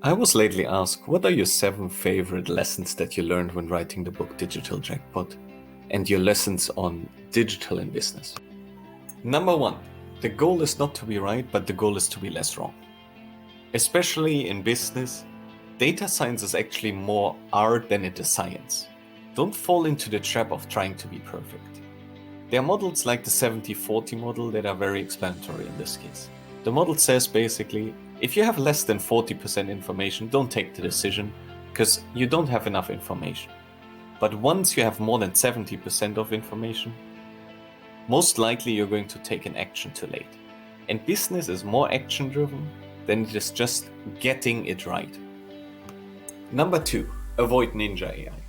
I was lately asked, what are your 7 favorite lessons that you learned when writing the book Digital Jackpot, and your lessons on digital in business? Number 1, the goal is not to be right, but the goal is to be less wrong. Especially in business, data science is actually more art than it is science. Don't fall into the trap of trying to be perfect. There are models like the 70-40 model that are very explanatory in this case. The model says basically, if you have less than 40% information, don't take the decision because you don't have enough information. But once you have more than 70% of information, most likely you're going to take an action too late. And business is more action driven than it is just getting it right. Number 2, avoid Ninja AI.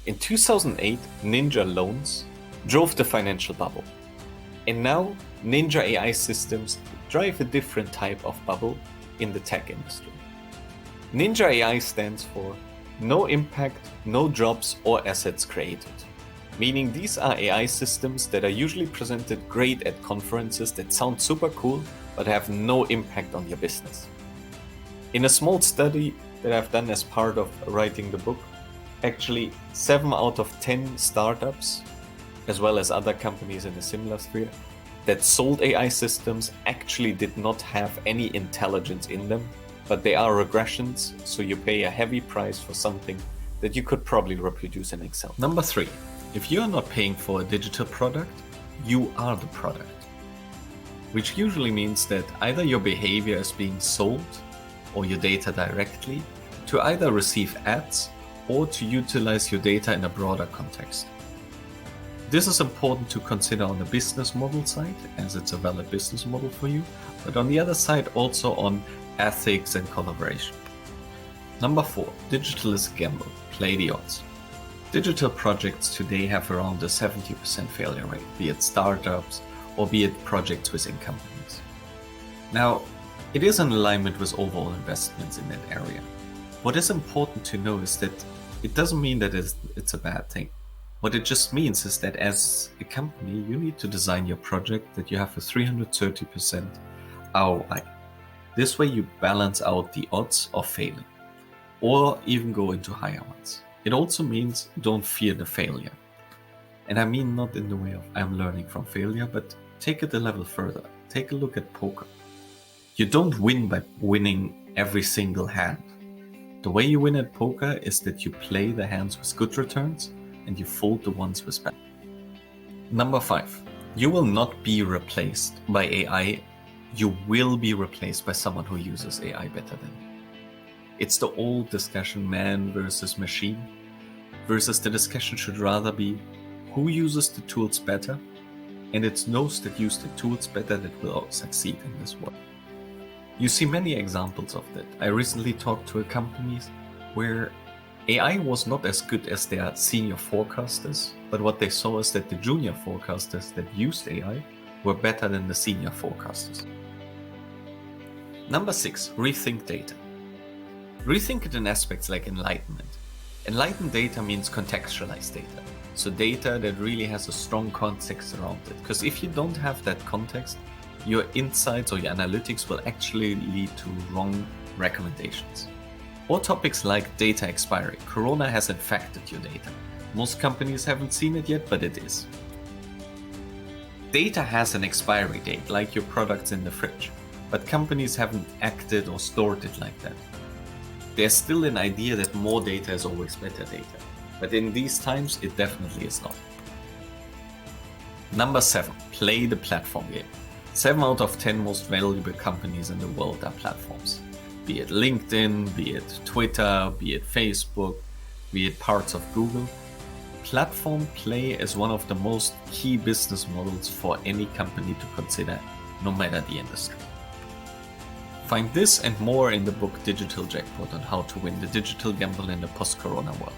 In 2008, Ninja loans drove the financial bubble. And now Ninja AI systems drive a different type of bubble in the tech industry. Ninja AI stands for no impact, no jobs or assets created. Meaning these are AI systems that are usually presented great at conferences that sound super cool, but have no impact on your business. In a small study that I've done as part of writing the book, actually 7 out of 10 startups, as well as other companies in a similar sphere, that sold AI systems actually did not have any intelligence in them, but they are regressions, so you pay a heavy price for something that you could probably reproduce in Excel. Number 3, if you are not paying for a digital product, you are the product. Which usually means that either your behavior is being sold or your data directly to either receive ads or to utilize your data in a broader context. This is important to consider on the business model side, as it's a valid business model for you, but on the other side also on ethics and collaboration. Number 4, digital is a gamble, play the odds. Digital projects today have around a 70% failure rate, be it startups or be it projects within companies. Now, it is in alignment with overall investments in that area. What is important to know is that it doesn't mean that it's a bad thing. What it just means is that as a company, you need to design your project that you have a 330% ROI. This way you balance out the odds of failing, or even go into higher ones. It also means don't fear the failure. And I mean not in the way of I'm learning from failure, but take it a level further. Take a look at poker. You don't win by winning every single hand. The way you win at poker is that you play the hands with good returns and you fold the ones with bad. Number 5, you will not be replaced by AI. You will be replaced by someone who uses AI better than you. It's the old discussion, man versus machine, versus the discussion should rather be who uses the tools better, and it's those that use the tools better that will succeed in this world. You see many examples of that. I recently talked to a company where AI was not as good as their senior forecasters, but what they saw is that the junior forecasters that used AI were better than the senior forecasters. Number 6, rethink data. Rethink it in aspects like enlightenment. Enlightened data means contextualized data. So data that really has a strong context around it. Because if you don't have that context, your insights or your analytics will actually lead to wrong recommendations. Or topics like data expiry. Corona has infected your data. Most companies haven't seen it yet, but it is. Data has an expiry date, like your products in the fridge, but companies haven't acted or stored it like that. There's still an idea that more data is always better data, but in these times, it definitely is not. Number 7, play the platform game. 7 out of 10 most valuable companies in the world are platforms. Be it LinkedIn, be it Twitter, be it Facebook, be it parts of Google. Platform play is one of the most key business models for any company to consider, no matter the industry. Find this and more in the book Digital Jackpot on how to win the digital gamble in the post-corona world.